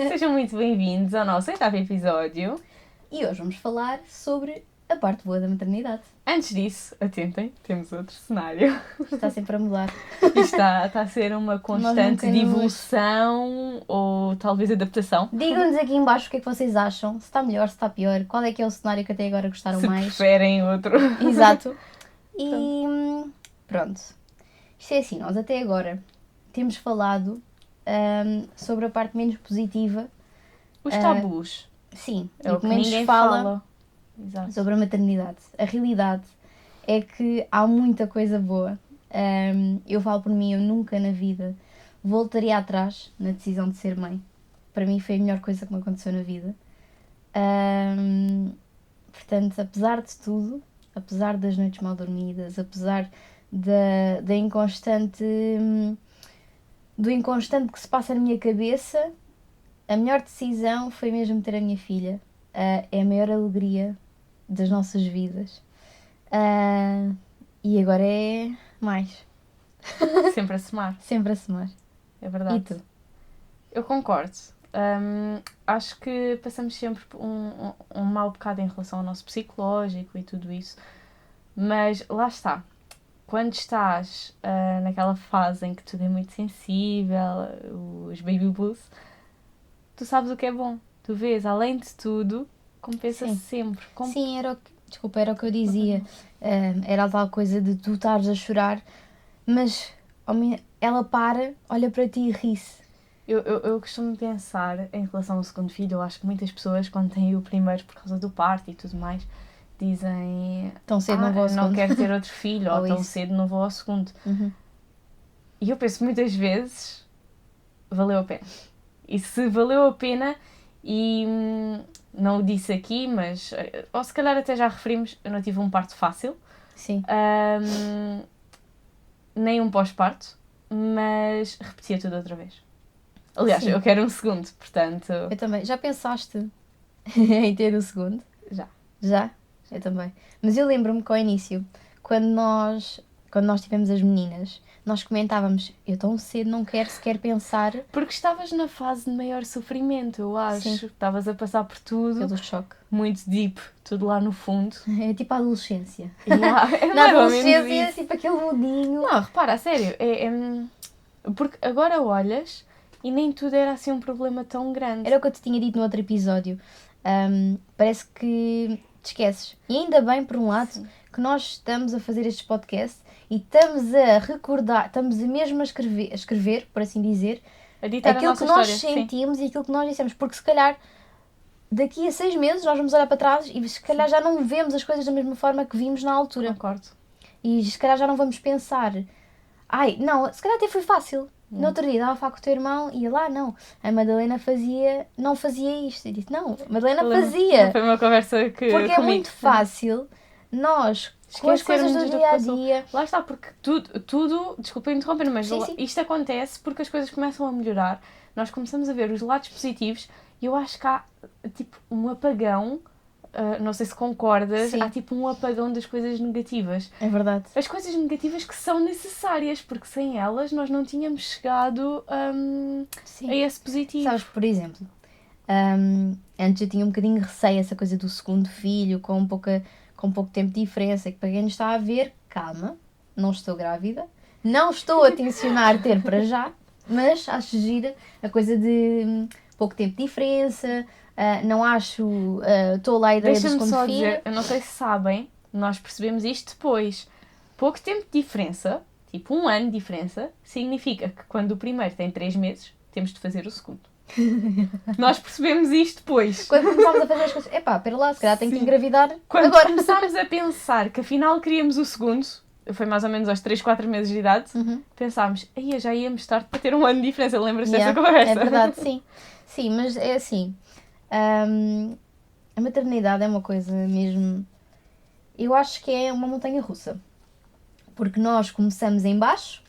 Sejam muito bem-vindos ao nosso 8º episódio. E hoje vamos falar sobre a parte boa da maternidade. Antes disso, atentem, temos outro cenário. Está sempre a mudar. Isto está a ser uma constante nunca de evolução ou talvez adaptação. Digam-nos aqui em baixo o que é que vocês acham, se está melhor, se está pior, qual é que é o cenário que até agora gostaram Se mais. preferem outro. Exato. E pronto. Isto é assim, nós até agora temos falado sobre a parte menos positiva. Os tabus. Sim, É e o que menos ninguém fala fala. Exato. sobre a maternidade. A realidade é que há muita coisa boa. Eu falo por mim, eu nunca na vida voltaria atrás na decisão de ser mãe. Para mim foi a melhor coisa que me aconteceu na vida. Portanto, apesar de tudo, apesar das noites mal dormidas, apesar da inconstante, do inconstante que se passa na minha cabeça, a melhor decisão foi mesmo ter a minha filha. É a maior alegria das nossas vidas. E agora é mais. Sempre a somar. Sempre a somar. É verdade. E tu? Eu concordo. Acho que passamos sempre um mau bocado em relação ao nosso psicológico e tudo isso. Mas lá está. Quando estás naquela fase em que tudo é muito sensível, os baby blues, tu sabes o que é bom. Tu vês, além de tudo, compensa Sim. sempre. Sim, era o que eu dizia. Era a tal coisa de tu estares a chorar, mas ela para, olha para ti e ri-se. Eu costumo pensar, em relação ao segundo filho, eu acho que muitas pessoas, quando têm o primeiro por causa do parto e tudo mais, dizem... Tão cedo não vou ao não segundo. quero ter outro filho, ou Ou tão isso. cedo não vou ao segundo. Uhum. E eu penso muitas vezes, valeu a pena. E se valeu a pena, e não o disse aqui, mas... Ou se calhar até já referimos, eu não tive um parto fácil. Sim. Nem um pós-parto, mas repetia tudo outra vez. Aliás, Sim. eu quero um segundo, portanto... Eu também. Já pensaste em ter o segundo? Já. Já? Eu também. Mas eu lembro-me que ao início, quando nós tivemos as meninas, nós comentávamos, eu tão cedo não quero sequer pensar Porque estavas na fase de maior sofrimento, eu acho. Sim. Estavas a passar por tudo, pelo choque. muito deep, tudo lá no fundo. É tipo a adolescência. Yeah, é Na mais ou menos adolescência, isso. tipo aquele mudinho. Não, repara, a sério, porque agora olhas e nem tudo era assim um problema tão grande. Era o que eu te tinha dito no outro episódio. Parece que te esqueces. E ainda bem, por um lado, Sim. que nós estamos a fazer estes podcasts e estamos a recordar, estamos a mesmo a escrever, por assim dizer, A ditar a aquilo nossa que nós história, sentimos e aquilo que nós dissemos. Porque se calhar daqui a 6 meses nós vamos olhar para trás e se calhar já não vemos as coisas da mesma forma que vimos na Sim, altura. concordo. E se calhar já não vamos pensar, ai, não, se calhar até foi fácil. No outro dia estava a falar com o teu irmão e ia lá, não, a Madalena não fazia isto. E disse, não, a Madalena fazia. Foi uma conversa que Porque é comigo. muito fácil nós, com as coisas do Esquecermos dia a que passou. dia. Lá está, porque tudo desculpa interromper, mas Sim, sim. isto acontece porque as coisas começam a melhorar. Nós começamos a ver os lados positivos e eu acho que há tipo um apagão, não sei se concordas, Sim. há tipo um apagão das coisas negativas. É verdade. As coisas negativas que são necessárias, porque sem elas nós não tínhamos chegado Sim. a esse positivo. Sabes, por exemplo, antes eu tinha um bocadinho de receio essa coisa do segundo filho, com pouco tempo de diferença, que para quem nos está a ver, calma, não estou grávida, não estou a tencionar ter para já, mas acho gira a coisa de pouco tempo de diferença, não acho tola a ideia do Deixa-me segundo só filho. dizer, eu não sei se sabem, nós percebemos isto depois. Pouco tempo de diferença, tipo 1 ano de diferença, significa que quando o primeiro tem 3 meses, temos de fazer o segundo. Nós percebemos isto depois. Quando começámos a fazer as coisas, epá, pera lá, se calhar tenho que Sim. engravidar Quando agora. começámos a pensar que afinal queríamos o segundo, foi mais ou menos aos 3, 4 meses de idade, pensámos, aí já íamos tarde para ter 1 ano de diferença, lembras-te dessa conversa? É verdade, sim. Sim, mas é assim, a maternidade é uma coisa mesmo, eu acho que é uma montanha russa, porque nós começamos em baixo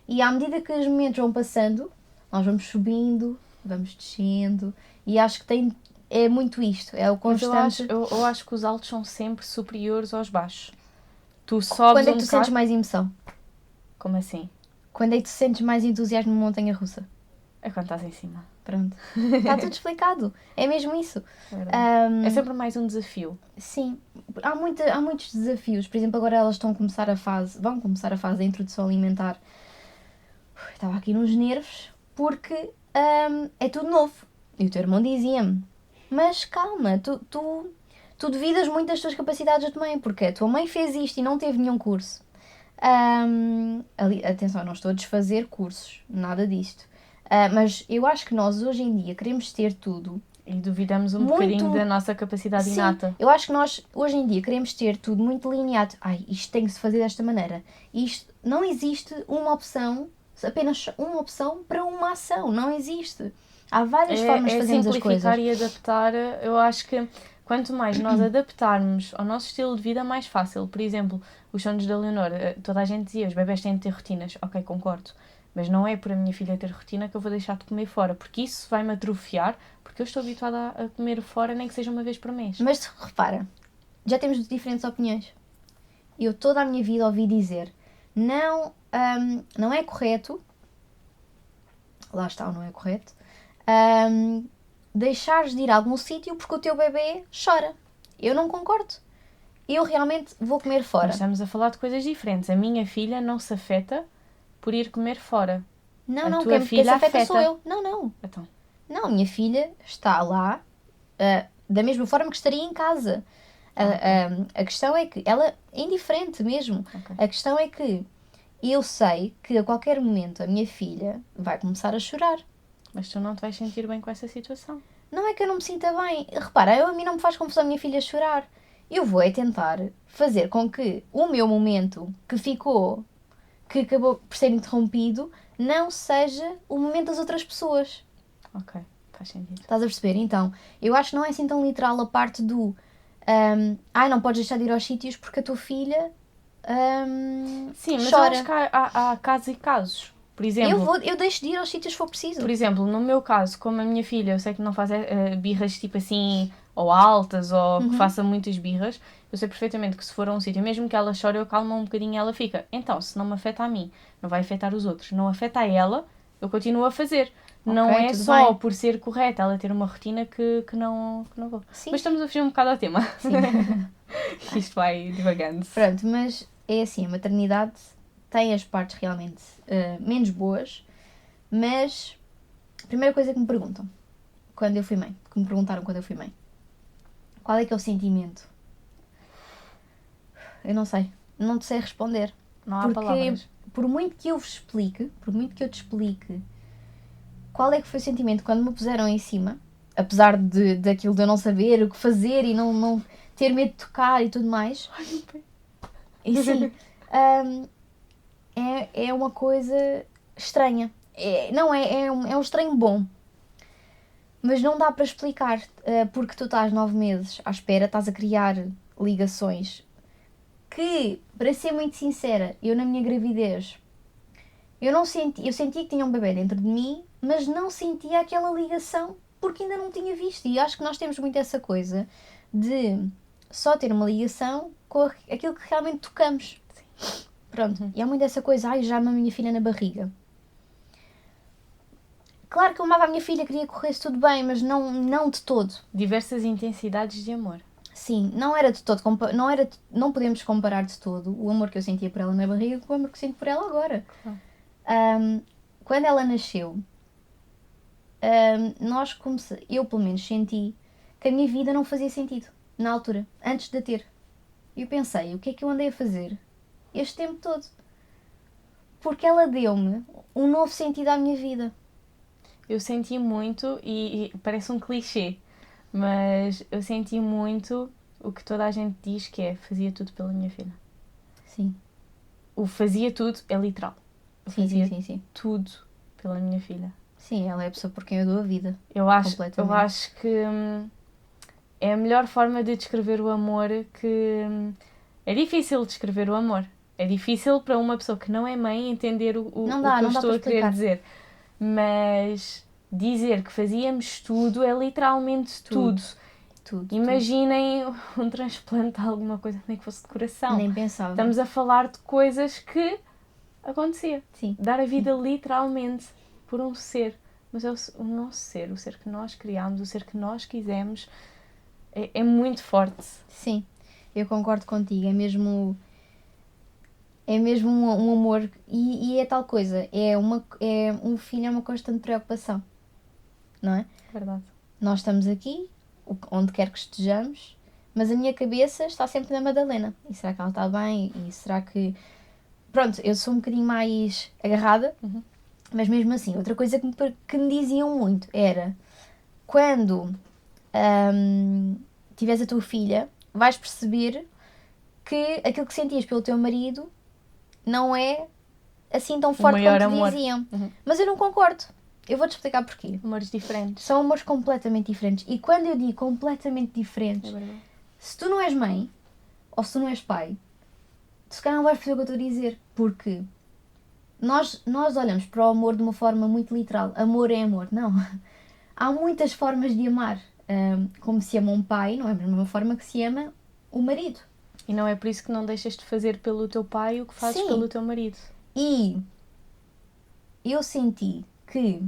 e à medida que os momentos vão passando, nós vamos subindo, vamos descendo e acho que é muito isto, é o Mas constante. eu acho que os altos são sempre superiores aos baixos. Tu sobes Quando é que tu bocado... sentes mais emoção? Como assim? Quando é que tu sentes mais entusiasmo numa montanha russa? É quando estás em cima. Pronto. Está tudo explicado. É mesmo isso. É verdade. É sempre mais um desafio. Sim. Há muitos desafios. Por exemplo, agora elas vão começar a fase da introdução alimentar. Estava aqui nos nervos porque é tudo novo. E o teu irmão dizia-me, mas calma, tu duvidas muito das tuas capacidades da tua mãe, porque a tua mãe fez isto e não teve nenhum curso. Atenção, não estou a desfazer cursos, nada disto. Mas eu acho que nós hoje em dia queremos ter tudo. E duvidamos um bocadinho da nossa capacidade inata. Eu acho que nós hoje em dia queremos ter tudo muito lineado. Isto tem que se fazer desta maneira. Isto não existe uma opção, apenas uma opção para uma ação. Não existe. Há várias formas de fazermos as coisas. Simplificar e adaptar. Eu acho que quanto mais nós adaptarmos ao nosso estilo de vida, mais fácil. Por exemplo, os sonhos da Leonor, toda a gente dizia, os bebés têm de ter rotinas. Ok, concordo. Mas não é por a minha filha ter rotina que eu vou deixar de comer fora, porque isso vai-me atrofiar, porque eu estou habituada a comer fora, nem que seja uma vez por mês. Mas repara, já temos diferentes opiniões. Eu toda a minha vida ouvi dizer, não é correto, lá está, não é correto, deixares de ir a algum sítio porque o teu bebê chora. Eu não concordo. Eu realmente vou comer fora. Mas estamos a falar de coisas diferentes. A minha filha não se afeta por ir comer fora. Não, quem se afeta sou eu. Não. Então. Não, minha filha está lá da mesma forma que estaria em casa. A questão é que ela é indiferente mesmo. Okay. A questão é que eu sei que a qualquer momento a minha filha vai começar a chorar. Mas tu não te vais sentir bem com essa situação. Não é que eu não me sinta bem. Repara, a mim não me faz confusão a minha filha chorar. Eu vou tentar fazer com que o meu momento que acabou por ser interrompido, não seja o momento das outras pessoas. Ok, faz sentido. Estás a perceber? Então, eu acho que não é assim tão literal a parte do não podes deixar de ir aos sítios porque a tua filha sim, mas chora. eu acho que há casos e casos. Por exemplo, eu deixo de ir aos sítios se for preciso. Por exemplo, no meu caso, como a minha filha, eu sei que não faz birras tipo assim, ou altas, ou que faça muitas birras, eu sei perfeitamente que se for a um sítio, mesmo que ela chore, eu calmo um bocadinho e ela fica. Então, se não me afeta a mim, não vai afetar os outros, não afeta a ela, eu continuo a fazer. Não é só por ser correta ela ter uma rotina que não vou. Sim. Mas estamos a fugir um bocado ao tema. Sim. Isto vai divagando. Pronto, mas é assim, a maternidade tem as partes realmente menos boas, mas a primeira coisa que me perguntam quando eu fui mãe, que me perguntaram quando eu fui mãe, qual é que é o sentimento? Eu não sei, não te sei responder. Não há palavras. Por muito que eu vos explique, por muito que eu te explique qual é que foi o sentimento quando me puseram em cima, apesar daquilo de eu não saber o que fazer e não ter medo de tocar e tudo mais. Ai, meu pai. E sim, é uma coisa estranha. É um estranho bom. Mas não dá para explicar, porque tu estás 9 meses à espera, estás a criar ligações que, para ser muito sincera, eu na minha gravidez, eu sentia que tinha um bebê dentro de mim, mas não sentia aquela ligação porque ainda não tinha visto. E acho que nós temos muito essa coisa de só ter uma ligação com aquilo que realmente tocamos. Sim. Pronto. E há muito essa coisa, já amo a minha filha na barriga. Claro que eu amava a minha filha, queria que corresse tudo bem, mas não de todo. Diversas intensidades de amor. Sim, não era de todo, não podemos comparar de todo o amor que eu sentia por ela na barriga com o amor que sinto por ela agora. Quando ela nasceu, eu pelo menos senti que a minha vida não fazia sentido, na altura, antes de a ter. Eu pensei, o que é que eu andei a fazer este tempo todo? Porque ela deu-me um novo sentido à minha vida. Eu senti muito, e parece um clichê, mas eu senti muito o que toda a gente diz que é, fazia tudo pela minha filha. Sim. O fazia tudo é literal. Eu fazia tudo pela minha filha. Sim, ela é a pessoa por quem eu dou a vida. Eu acho que é a melhor forma de descrever o amor que... é difícil descrever o amor. É difícil para uma pessoa que não é mãe entender o que eu estou a querer dizer. Mas dizer que fazíamos tudo é literalmente tudo. Imaginem um transplante de alguma coisa, nem que fosse de coração. Nem pensava. Estamos a falar de coisas que acontecia. Sim. Dar a vida literalmente por um ser. Mas é o nosso ser, o ser que nós criámos, o ser que nós quisemos, é muito forte. Sim, eu concordo contigo. É mesmo um amor. E é tal coisa. Um filho é uma constante preocupação. Não é? Verdade. Nós estamos aqui, onde quer que estejamos, mas a minha cabeça está sempre na Madalena. E será que ela está bem? E será que... Pronto, eu sou um bocadinho mais agarrada, mas mesmo assim, outra coisa que me diziam muito era: quando tiveres a tua filha, vais perceber que aquilo que sentias pelo teu marido não é assim tão forte maior como te amor. diziam. Mas eu não concordo. Eu vou-te explicar porquê. Amores diferentes. São amores completamente diferentes. E quando eu digo completamente diferentes, É verdade. se tu não és mãe, ou se tu não és pai, tu se calhar não vais perceber o que eu estou a dizer. Porque nós olhamos para o amor de uma forma muito literal. Amor é amor. Não. Há muitas formas de amar. Como se ama um pai, não é da mesma forma que se ama o marido. E não é por isso que não deixas de fazer pelo teu pai o que fazes Sim. pelo teu marido. E eu senti que...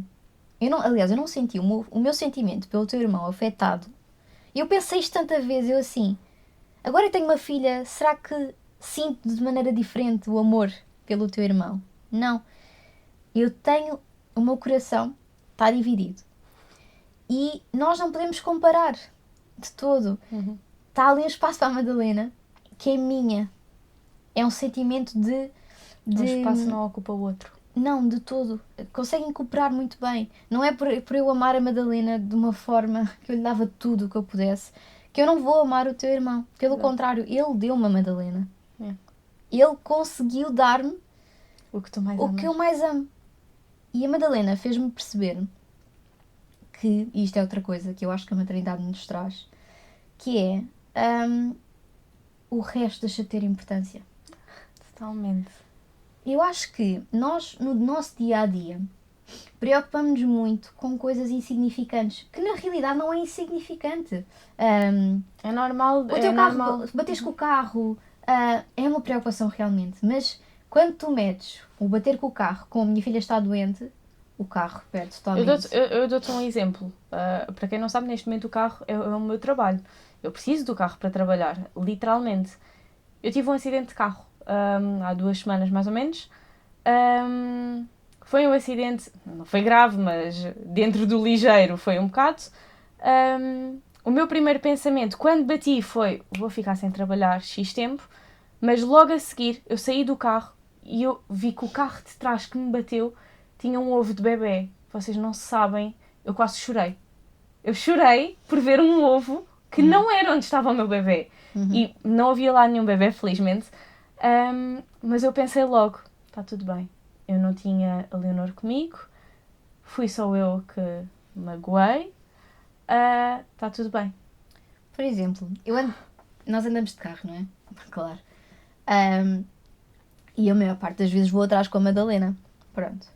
eu não senti o meu sentimento pelo teu irmão afetado. Eu pensei isto tanta vez, eu assim... agora eu tenho uma filha, será que sinto de maneira diferente o amor pelo teu irmão? Não. Eu tenho... o meu coração está dividido. E nós não podemos comparar de todo. Está ali um espaço para a Madalena, que é minha. É um sentimento de... Um espaço não ocupa o outro. Não, de todo. Conseguem cooperar muito bem. Não é por eu amar a Madalena de uma forma que eu lhe dava tudo o que eu pudesse, que eu não vou amar o teu irmão. Pelo contrário, ele deu-me a Madalena. É. Ele conseguiu dar-me O que tu mais o amas. que eu mais amo. E a Madalena fez-me perceber que, e isto é outra coisa que eu acho que a maternidade nos traz, que é o resto deixa de ter importância. Totalmente. Eu acho que nós, no nosso dia-a-dia, preocupamos-nos muito com coisas insignificantes, que na realidade não é insignificante. É normal. O teu carro, bateres com o carro, é uma preocupação realmente, mas quando tu metes o bater com o carro, como a minha filha está doente, o carro perde totalmente. Eu dou-te um exemplo. Para quem não sabe, neste momento o carro é o meu trabalho. Eu preciso do carro para trabalhar, literalmente. Eu tive um acidente de carro há 2 semanas, mais ou menos. Foi um acidente, não foi grave, mas dentro do ligeiro foi um bocado. O meu primeiro pensamento, quando bati, foi: vou ficar sem trabalhar X tempo. Mas logo a seguir, eu saí do carro e eu vi que o carro de trás que me bateu tinha um ovo de bebê. Vocês não sabem, eu quase chorei. Eu chorei por ver um ovo que não era onde estava o meu bebê. E não havia lá nenhum bebê, felizmente. Mas eu pensei logo: está tudo bem. Eu não tinha a Leonor comigo. Fui só eu que magoei. Está tudo bem. Por exemplo, nós andamos de carro, não é? Claro. E eu, a maior parte das vezes, vou atrás com a Madalena. Pronto.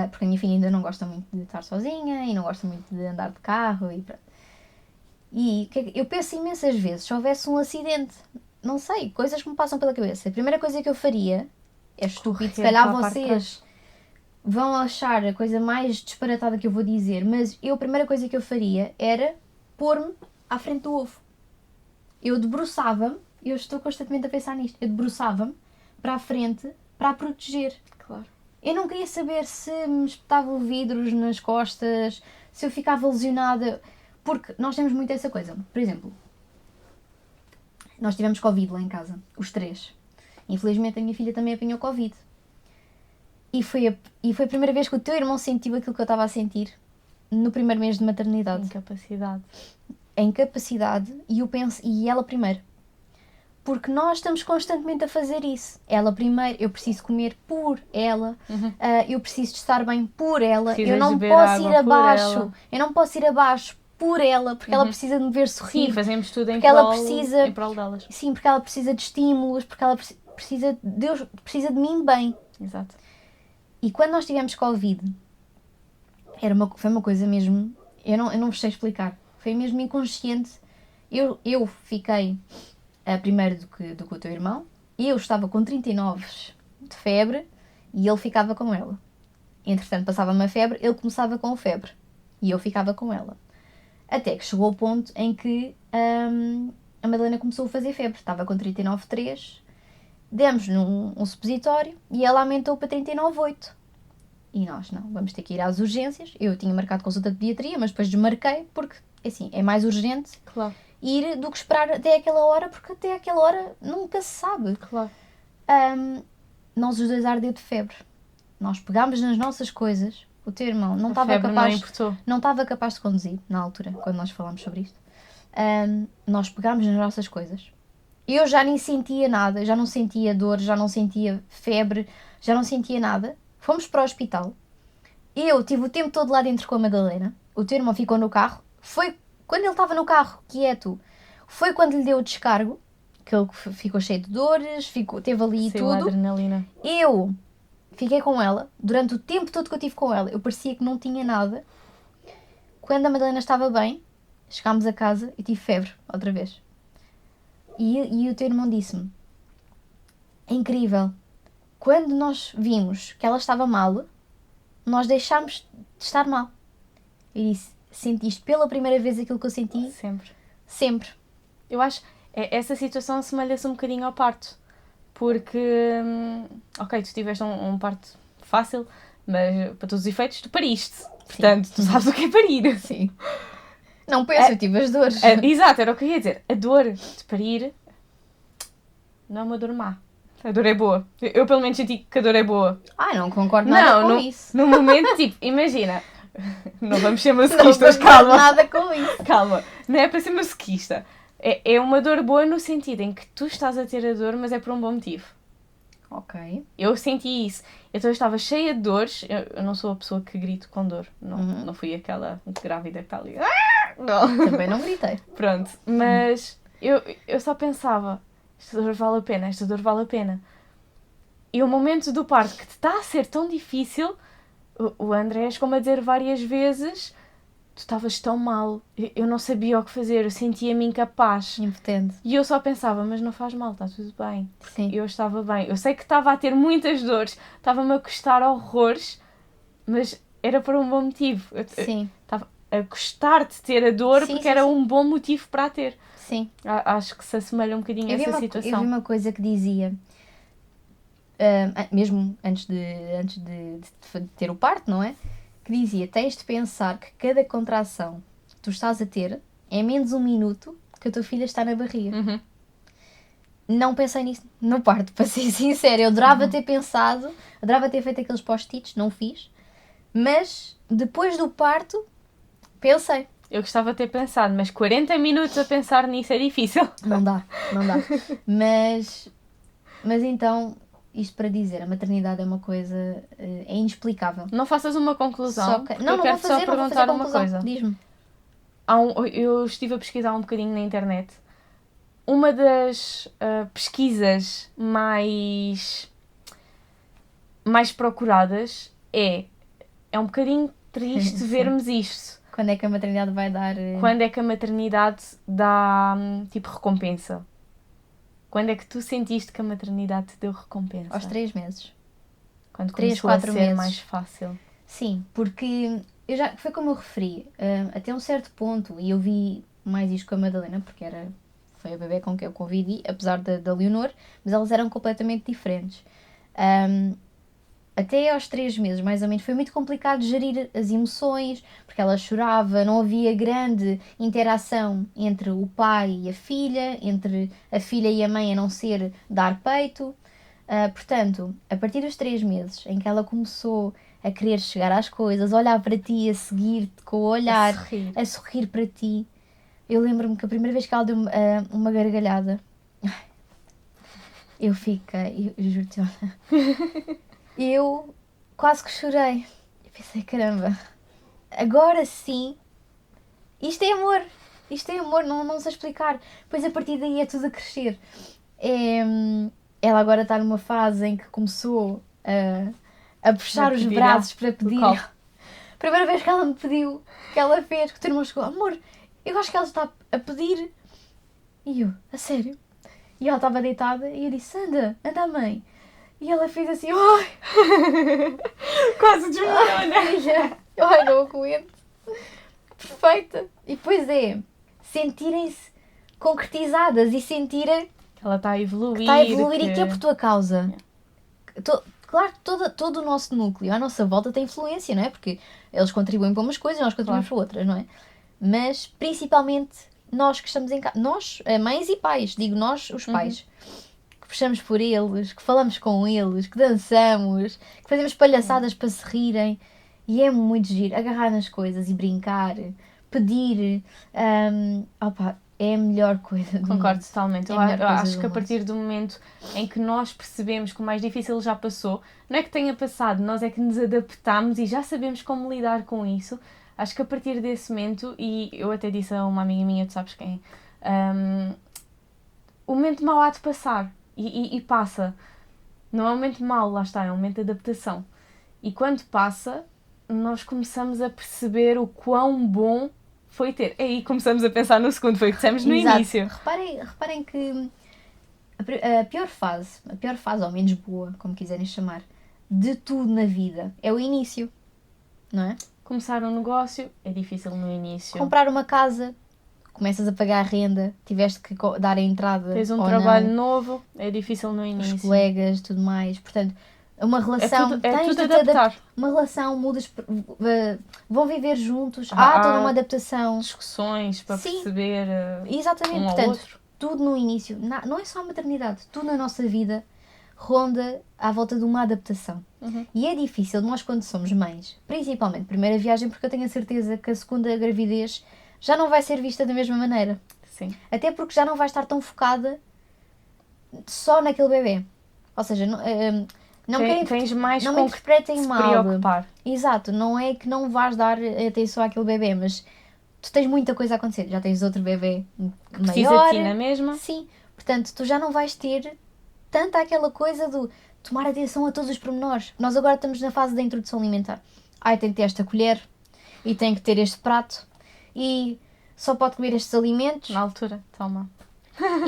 Porque a minha filha ainda não gosta muito de estar sozinha e não gosta muito de andar de carro e pronto. E eu penso imensas vezes, se houvesse um acidente, não sei, coisas que me passam pela cabeça. A primeira coisa que eu faria, é estúpido, se calhar vocês vão achar a coisa mais disparatada que eu vou dizer, mas a primeira coisa que eu faria era pôr-me à frente do ovo. Eu debruçava-me, eu estou constantemente a pensar nisto, eu debruçava-me para a frente para a proteger. Claro. Eu não queria saber se me espetavam vidros nas costas, se eu ficava lesionada, porque nós temos muito essa coisa. Por exemplo, nós tivemos Covid lá em casa, os 3. Infelizmente a minha filha também apanhou Covid. E foi a primeira vez que o teu irmão sentiu aquilo que eu estava a sentir no primeiro mês de maternidade. Incapacidade. A incapacidade e ela primeiro. Porque nós estamos constantemente a fazer isso. Ela primeiro, eu preciso comer por ela, eu preciso de estar bem por ela, eu não posso ir abaixo, eu não posso ir abaixo por ela, porque ela precisa de me ver sorrir. Sim, fazemos tudo em prol delas. Sim, porque ela precisa de estímulos, porque ela precisa de mim bem. Exato. E quando nós tivemos Covid, foi uma coisa mesmo, eu não vos sei explicar, foi mesmo inconsciente. Eu fiquei primeiro do que o teu irmão, eu estava com 39 de febre e ele ficava com ela. Entretanto, passava-me a febre, ele começava com febre. E eu ficava com ela. Até que chegou o ponto em que a Madalena começou a fazer febre. Estava com 39,3. Demos-lhe um supositório e ela aumentou para 39,8. E nós, não, vamos ter que ir às urgências. Eu tinha marcado consulta de pediatria, mas depois desmarquei porque, assim, é mais urgente Claro, ir do que esperar até aquela hora, porque até aquela hora nunca se sabe. claro. Nós os dois a arder de febre. Nós pegámos nas nossas coisas. O teu irmão não A estava febre não capaz, importou. não estava capaz de conduzir, na altura, quando nós falámos sobre isto. Nós pegámos nas nossas coisas. Eu já nem sentia nada, já não sentia dor, já não sentia febre, já não sentia nada. Fomos para o hospital. Eu tive o tempo todo lá dentro com a Madalena. O teu irmão ficou no carro. Foi quando ele estava no carro, quieto. Foi quando lhe deu o descargo, que ele ficou cheio de dores, teve ali Saiu a tudo. adrenalina. Eu fiquei com ela, durante o tempo todo que eu estive com ela, eu parecia que não tinha nada. Quando a Madalena estava bem, chegámos a casa e tive febre, outra vez. E o teu irmão disse-me, é incrível, quando nós vimos que ela estava mal, nós deixámos de estar mal. Eu disse, sentiste pela primeira vez aquilo que eu senti? Sempre. Sempre. Eu acho essa situação assemelha-se um bocadinho ao parto. Porque, ok, tu tiveste um parto fácil, mas para todos os efeitos tu pariste. Portanto, tu sabes o que é parir. Sim. Não penso, eu tive as dores. Exato, era o que eu ia dizer. A dor de parir não é uma dor má. A dor é boa. Eu pelo menos senti que a dor é boa. Ai, não concordo nada com no, isso. No momento, tipo, imagina. Não vamos ser Não masoquistas, concordo calma. nada com isso. Calma, não é para ser masoquista. É uma dor boa no sentido em que tu estás a ter a dor, mas é por um bom motivo. Ok. Eu senti isso. Então eu estava cheia de dores. Eu não sou a pessoa que grito com dor. Não, não fui aquela grávida que está ali. Não. Também não gritei. Pronto. Mas eu só pensava, esta dor vale a pena, esta dor vale a pena. E o momento do parto que te está a ser tão difícil, o Andrés, como a dizer várias vezes, tu estavas tão mal. Eu não sabia o que fazer, eu sentia-me incapaz. Impotente. E eu só pensava, mas não faz mal, está tudo bem. Sim. Eu estava bem. Eu sei que estava a ter muitas dores, estava-me a custar horrores, mas era por um bom motivo. Sim. Estava a gostar de ter a dor Sim, porque sim, era sim. um bom motivo para a ter. Sim. Acho que se assemelha um bocadinho a essa situação. Eu vi uma coisa que dizia, mesmo antes de ter o parto, não é? Que dizia, tens de pensar que cada contração que tu estás a ter é menos 1 minuto que a tua filha está na barriga. Uhum. Não pensei nisso no parto, para ser sincera. Eu adorava ter pensado, adorava ter feito aqueles post-its, não fiz. Mas, depois do parto, pensei. Eu gostava de ter pensado, mas 40 minutos a pensar nisso é difícil. Não dá. Mas então, isto para dizer, a maternidade é uma coisa, é inexplicável. Não faças uma conclusão. Só que, porque não eu vou quero fazer, só não vou perguntar fazer uma conclusão. coisa. Diz-me. Eu estive a pesquisar um bocadinho na internet. Uma das pesquisas mais procuradas é um bocadinho triste Sim. vermos isto. Quando é que a maternidade vai dar... Quando é que a maternidade dá, tipo, recompensa? Quando é que tu sentiste que a maternidade te deu recompensa? Aos 3 meses. Quando 3, começou a 4 ser meses. mais fácil. Sim, porque foi como eu referi, até um certo ponto, e eu vi mais isto com a Madalena, porque foi a bebê com quem eu convivi, apesar da Leonor, mas elas eram completamente diferentes. Até aos 3 meses, mais ou menos, foi muito complicado gerir as emoções, porque ela chorava, não havia grande interação entre o pai e a filha, entre a filha e a mãe, a não ser dar peito. Portanto, a partir dos 3 meses, em que ela começou a querer chegar às coisas, a olhar para ti, a seguir-te com o olhar, a sorrir para ti, eu lembro-me que a primeira vez que ela deu uma gargalhada, eu fiquei, eu juro-te, olha, eu quase que chorei. Eu pensei, caramba, agora sim, isto é amor, não sei explicar. Pois a partir daí é tudo a crescer. Ela agora está numa fase em que começou a puxar os braços para pedir. Primeira vez que ela me pediu, que ela fez, que o teu irmão chegou, amor, eu acho que ela está a pedir. E eu, a sério? E ela estava deitada e eu disse, anda mãe. E ela fez assim, ai, Quase desmorona. ai, não aguento. Perfeita. E pois é, sentirem-se concretizadas e sentirem Ela está a evoluir. que está a evoluir e que é por tua causa. Yeah. Claro que todo o nosso núcleo, à nossa volta, tem influência, não é? Porque eles contribuem para umas coisas e nós contribuímos para outras, não é? Mas, principalmente, nós que estamos em casa, nós, mães e pais, digo nós, os pais, que puxamos por eles, que falamos com eles, que dançamos, que fazemos palhaçadas para se rirem. E é muito giro, agarrar nas coisas e brincar, pedir, opa, é a melhor coisa do Concordo mundo. totalmente. É Eu, a melhor eu coisa acho do que a mundo. partir do momento em que nós percebemos que o mais difícil já passou, não é que tenha passado, nós é que nos adaptamos e já sabemos como lidar com isso. Acho que a partir desse momento, e eu até disse a uma amiga minha, tu sabes quem, o momento mau há de passar e passa. Não é um momento mau, lá está, é um momento de adaptação. E quando passa, nós começamos a perceber o quão bom foi ter. Aí começamos a pensar no segundo, foi o que dissemos no Exato. início. Reparem que a pior fase, ou menos boa, como quiserem chamar, de tudo na vida é o início, não é? Começar um negócio é difícil no início. Comprar uma casa, começas a pagar a renda, tiveste que dar a entrada Tens um ou trabalho não, novo, é difícil no início. os colegas, tudo mais. Portanto, uma É relação, tudo tens de te adaptar. uma relação, mudas, vão viver juntos, Há- há toda há uma adaptação. Discussões para Sim. perceber Exatamente, um ao portanto, outro. tudo no início, não é só a maternidade, tudo na nossa vida ronda à volta de uma adaptação. E é difícil nós, quando somos mães, principalmente primeira viagem, porque eu tenho a certeza que a segunda gravidez já não vai ser vista da mesma maneira. Sim. Até porque já não vai estar tão focada só naquele bebê. Ou seja, Tens mais não me com que interpretem se mal. preocupar. Exato, não é que não vais dar atenção àquele bebê, mas tu tens muita coisa a acontecer. Já tens outro bebê Precisa maior. de ti na mesma. Sim, portanto, tu já não vais ter tanta aquela coisa do tomar atenção a todos os pormenores. Nós agora estamos na fase da introdução alimentar. Ai, tem que ter esta colher e tem que ter este prato e só pode comer estes alimentos. Na altura, toma.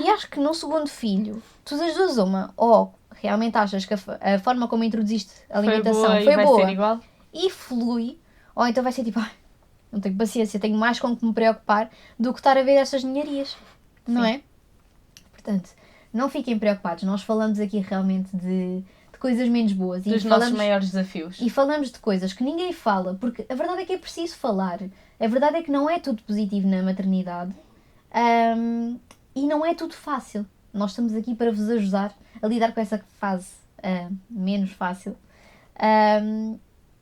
E acho que no segundo filho, tu das duas uma, ou realmente achas que a forma como introduziste a alimentação foi foi boa e vai boa ser igual. e flui, ou então vai ser tipo, ai, não tenho paciência, tenho mais com que me preocupar do que estar a ver estas ninharias, não é? Portanto, não fiquem preocupados, nós falamos aqui realmente de coisas menos boas. Dos nossos maiores desafios. E falamos de coisas que ninguém fala, porque a verdade é que é preciso falar. A verdade é que não é tudo positivo na maternidade e não é tudo fácil. Nós estamos aqui para vos ajudar a lidar com essa fase menos fácil.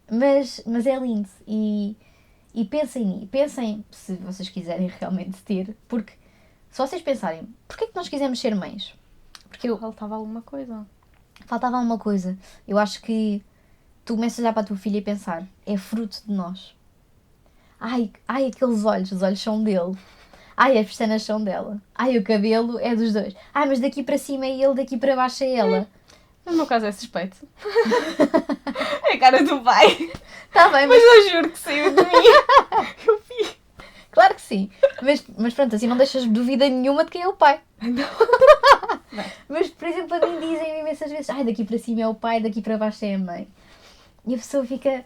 Mas é lindo e pensem se vocês quiserem realmente ter, porque se vocês pensarem, porquê é que nós quisemos ser mães? Porque Faltava alguma coisa. faltava uma coisa. Eu acho que tu começas a olhar para a tua filha e pensar, é fruto de nós. Ai, aqueles olhos, os olhos são dele. Ai, as pestanas são dela. Ai, o cabelo é dos dois. Ai, mas daqui para cima é ele, daqui para baixo é ela. No meu caso é suspeito. É a cara do pai. Está bem, Mas eu juro que saiu de mim. Eu vi. claro que sim. Mas pronto, assim não deixas dúvida nenhuma de quem é o pai. Mas, por exemplo, a mim dizem imensas vezes, ai, daqui para cima é o pai, daqui para baixo é a mãe. E a pessoa fica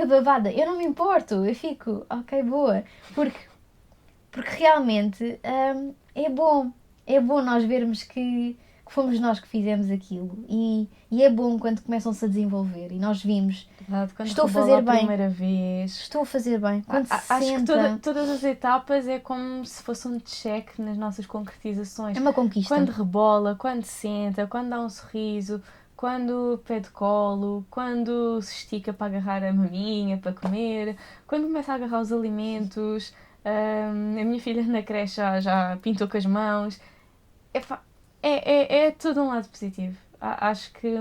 babada. Eu não me importo, eu fico, ok, boa. Porque realmente é bom. É bom nós vermos que fomos nós que fizemos aquilo. E é bom quando começam-se a desenvolver. E nós vimos, Quando estou a rebola fazer a bem. primeira vez. Estou a fazer bem. Quando se Acho que senta, todas as etapas é como se fosse um check nas nossas concretizações. é uma conquista. Quando rebola, quando senta, quando dá um sorriso, quando pede colo, quando se estica para agarrar a maminha para comer, quando começa a agarrar os alimentos. A minha filha na creche já pintou com as mãos. É todo um lado positivo. Acho que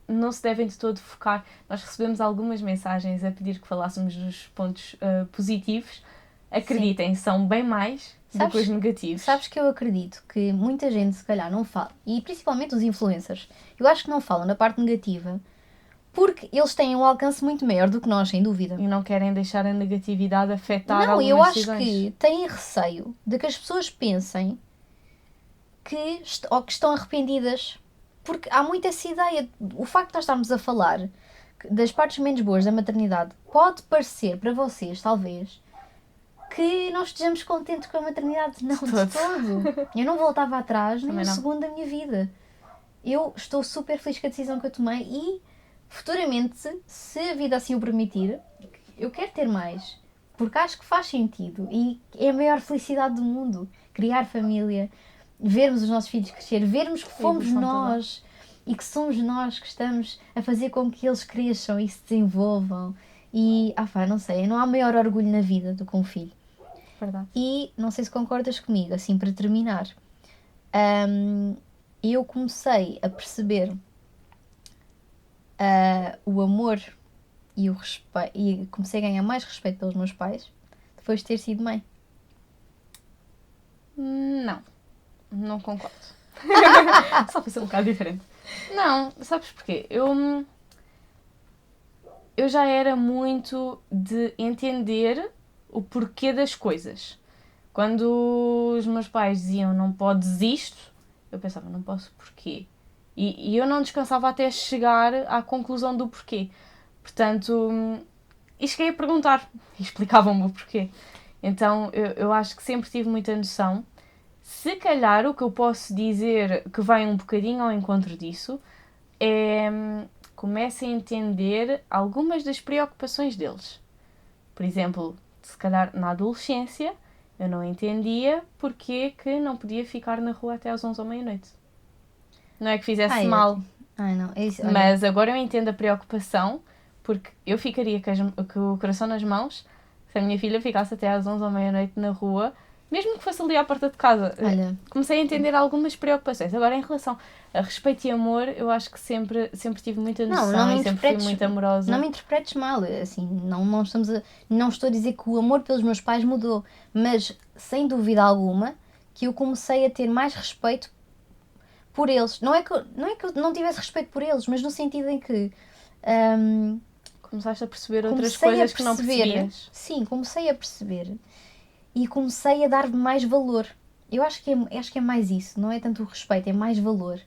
não se devem de todo focar. Nós recebemos algumas mensagens a pedir que falássemos dos pontos positivos. Acreditem, são bem mais do que os negativos. Sabes que eu acredito que muita gente se calhar não fala, e principalmente os influencers, eu acho que não falam na parte negativa porque eles têm um alcance muito maior do que nós, sem dúvida. E não querem deixar a negatividade afetar Não, algumas eu acho decisões. que têm receio de que as pessoas pensem que estão arrependidas Porque há muito essa ideia, o facto de nós estarmos a falar das partes menos boas da maternidade pode parecer para vocês, talvez, que nós estejamos contentes com a maternidade. Não, de todo. Eu não voltava atrás nem um segundo da minha vida. Eu estou super feliz com a decisão que eu tomei e futuramente, se a vida assim o permitir, eu quero ter mais. Porque acho que faz sentido e é a maior felicidade do mundo. Criar família, vermos os nossos filhos crescer, vermos que fomos nós e que somos nós que estamos a fazer com que eles cresçam e se desenvolvam. E, não sei, não há maior orgulho na vida do que um filho. Verdade. E, não sei se concordas comigo, assim, para terminar, eu comecei a perceber o amor e o respeito, e comecei a ganhar mais respeito pelos meus pais depois de ter sido mãe. Não concordo. Só para ser um bocado diferente. Não, sabes porquê? Eu já era muito de entender o porquê das coisas. Quando os meus pais diziam não podes isto, eu pensava não posso porquê. E eu não descansava até chegar à conclusão do porquê. Portanto, e cheguei a perguntar e explicavam-me o porquê. Então eu acho que sempre tive muita noção. Se calhar o que eu posso dizer que vai um bocadinho ao encontro disso é comecem a entender algumas das preocupações deles. Por exemplo, se calhar na adolescência eu não entendia porque que não podia ficar na rua até às 11 da meia-noite. Não é que fizesse mal, não. É isso, mas agora eu entendo a preocupação porque eu ficaria com o coração nas mãos se a minha filha ficasse até às 11 da meia-noite na rua, mesmo que fosse ali à porta de casa. Comecei a entender algumas preocupações. Agora, em relação a respeito e amor, eu acho que sempre tive muita noção e sempre fui muito amorosa. Não me interpretes mal, assim, não estou a dizer que o amor pelos meus pais mudou, mas, sem dúvida alguma, que eu comecei a ter mais respeito por eles. Não é que eu não tivesse respeito por eles, mas no sentido em que... começaste a perceber outras coisas que não percebias. Sim, comecei a perceber. E comecei a dar mais valor. Eu acho que é mais isso. Não é tanto o respeito, é mais valor.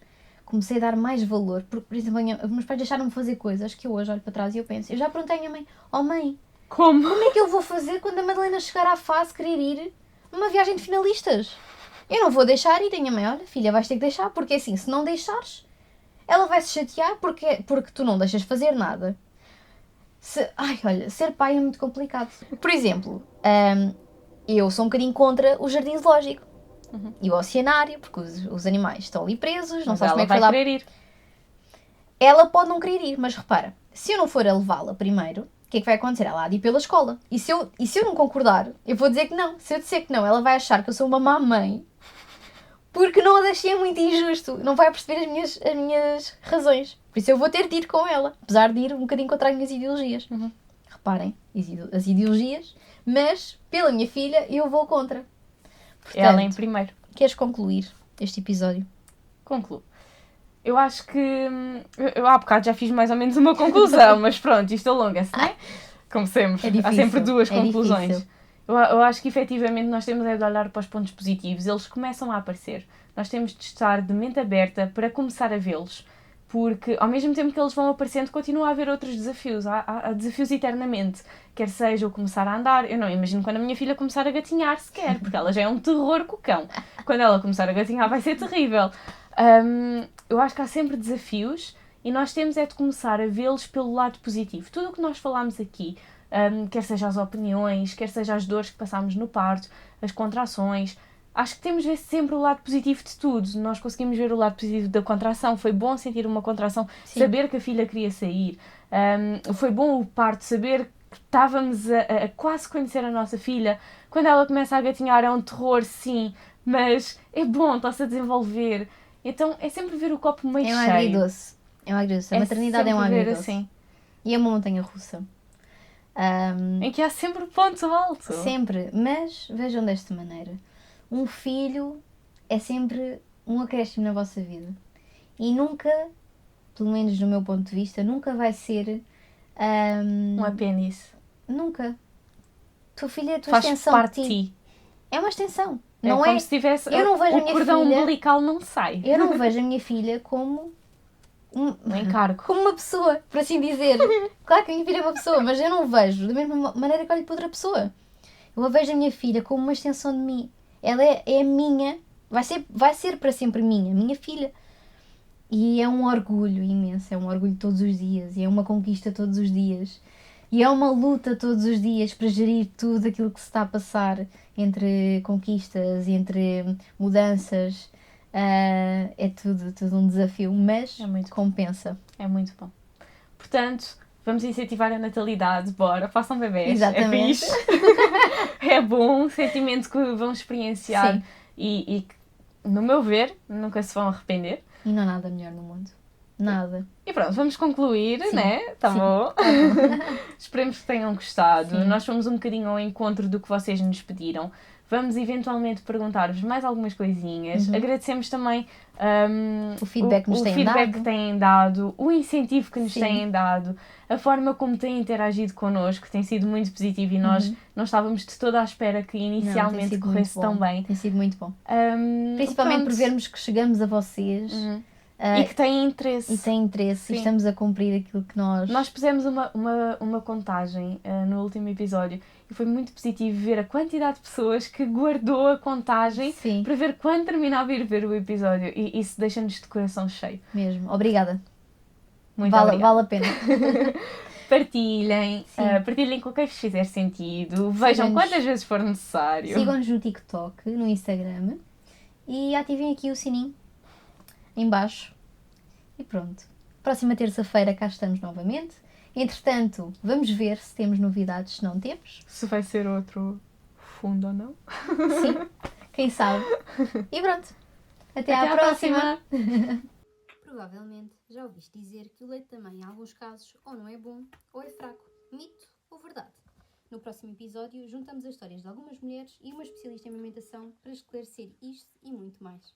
Comecei a dar mais valor. Por exemplo, meus pais deixaram-me fazer coisas que eu hoje olho para trás e eu penso. Eu já perguntei à minha mãe. Mãe, como é que eu vou fazer quando a Madalena chegar à fase de querer ir numa viagem de finalistas? Eu não vou deixar ir. E a minha mãe, olha, filha, vais ter que deixar. Porque assim, se não deixares, ela vai se chatear porque tu não deixas fazer nada. Ser pai é muito complicado. Por exemplo... eu sou um bocadinho contra o jardim zoológico e o oceanário, porque os animais estão ali presos, não sabes como é que ela vai querer ir. Ela pode não querer ir, mas repara, se eu não for a levá-la primeiro, o que é que vai acontecer? Ela há de ir pela escola. E se eu não concordar, eu vou dizer que não. Se eu disser que não, ela vai achar que eu sou uma má mãe, porque não a deixei muito injusto. Não vai perceber as minhas razões. Por isso eu vou ter de ir com ela, apesar de ir um bocadinho contra as minhas ideologias. Reparem, as ideologias... Mas, pela minha filha, eu vou contra. Portanto, ela em primeiro. Queres concluir este episódio? Concluo. Eu acho que... Eu há bocado já fiz mais ou menos uma conclusão, mas pronto, isto alonga-se, não é? Como sempre. Há sempre duas conclusões. Eu acho que, efetivamente, nós temos de olhar para os pontos positivos. Eles começam a aparecer. Nós temos de estar de mente aberta para começar a vê-los. Porque, ao mesmo tempo que eles vão aparecendo, continua a haver outros desafios. Há desafios eternamente. Quer seja o começar a andar. Eu não imagino quando a minha filha começar a gatinhar sequer, porque ela já é um terror com o cão. Quando ela começar a gatinhar vai ser terrível. Eu acho que há sempre desafios e nós temos de começar a vê-los pelo lado positivo. Tudo o que nós falámos aqui, quer seja as opiniões, quer seja as dores que passámos no parto, as contrações... Acho que temos de ver sempre o lado positivo de tudo. Nós conseguimos ver o lado positivo da contração. Foi bom sentir uma contração, saber que a filha queria sair. Foi bom o parto, saber que estávamos a quase conhecer a nossa filha. Quando ela começa a gatinhar é um terror, sim, mas é bom, está-se a desenvolver. Então é sempre ver o copo meio cheio. É um agridoce. A maternidade é um agridoce. Assim. E é uma montanha russa. Em que há sempre ponto alto. Sempre, mas vejam desta maneira. Um filho é sempre um acréscimo na vossa vida. E nunca, pelo menos no meu ponto de vista, nunca vai ser... um apêndice. Nunca. Tua filha é a tua extensão parte de ti. É uma extensão. Não é como se tivesse... Eu não vejo o cordão umbilical não sai. Eu não vejo a minha filha como Um encargo. como uma pessoa, por assim dizer. Claro que a minha filha é uma pessoa, mas eu não vejo da mesma maneira que olho para outra pessoa. Eu a vejo a minha filha como uma extensão de mim. Ela é minha, vai ser para sempre minha filha. E é um orgulho imenso, é um orgulho todos os dias, e é uma conquista todos os dias. E é uma luta todos os dias para gerir tudo aquilo que se está a passar entre conquistas, entre mudanças. É tudo um desafio, mas É muito compensa. É muito bom. Portanto, vamos incentivar a natalidade, bora, façam bebés. Exatamente. É fixe. É bom, um sentimento que vão experienciar Sim. e que, no meu ver, nunca se vão arrepender. E não há nada melhor no mundo. Nada. E pronto, vamos concluir, Sim. né? Tá Sim. bom? Tá bom. Esperemos que tenham gostado. Sim. Nós fomos um bocadinho ao encontro do que vocês nos pediram. Vamos eventualmente perguntar-vos mais algumas coisinhas. Uhum. Agradecemos também O feedback que nos têm feedback dado. que têm dado, o incentivo que nos Sim. têm dado, a forma como têm interagido connosco tem sido muito positivo e nós não estávamos de toda à espera que Não, tem inicialmente sido corresse muito bom. tão bem. Tem sido muito bom. Principalmente por Pronto. vermos que chegamos a vocês E que têm interesse. e têm interesse Sim. e estamos a cumprir aquilo que nós... Nós pusemos uma contagem no último episódio e foi muito positivo ver a quantidade de pessoas que guardou a contagem Sim, para ver quando terminava de ir ver o episódio e isso deixa-nos de coração cheio. mesmo. Obrigada. Muito Vale obrigada. a pena. Partilhem, Sim. partilhem com quem vos fizer sentido, vejam Sigam-nos. quantas vezes for necessário. Sigam-nos no TikTok, no Instagram e ativem aqui o sininho em baixo. E pronto. Próxima terça-feira cá estamos novamente. Entretanto, vamos ver se temos novidades, se não temos. Se vai ser outro fundo ou não. Sim, quem sabe. E pronto. Até à próxima. Provavelmente já ouviste dizer que o leite da mãe, em alguns casos, ou não é bom ou é fraco. Mito ou verdade? No próximo episódio, juntamos as histórias de algumas mulheres e uma especialista em amamentação para esclarecer isto e muito mais.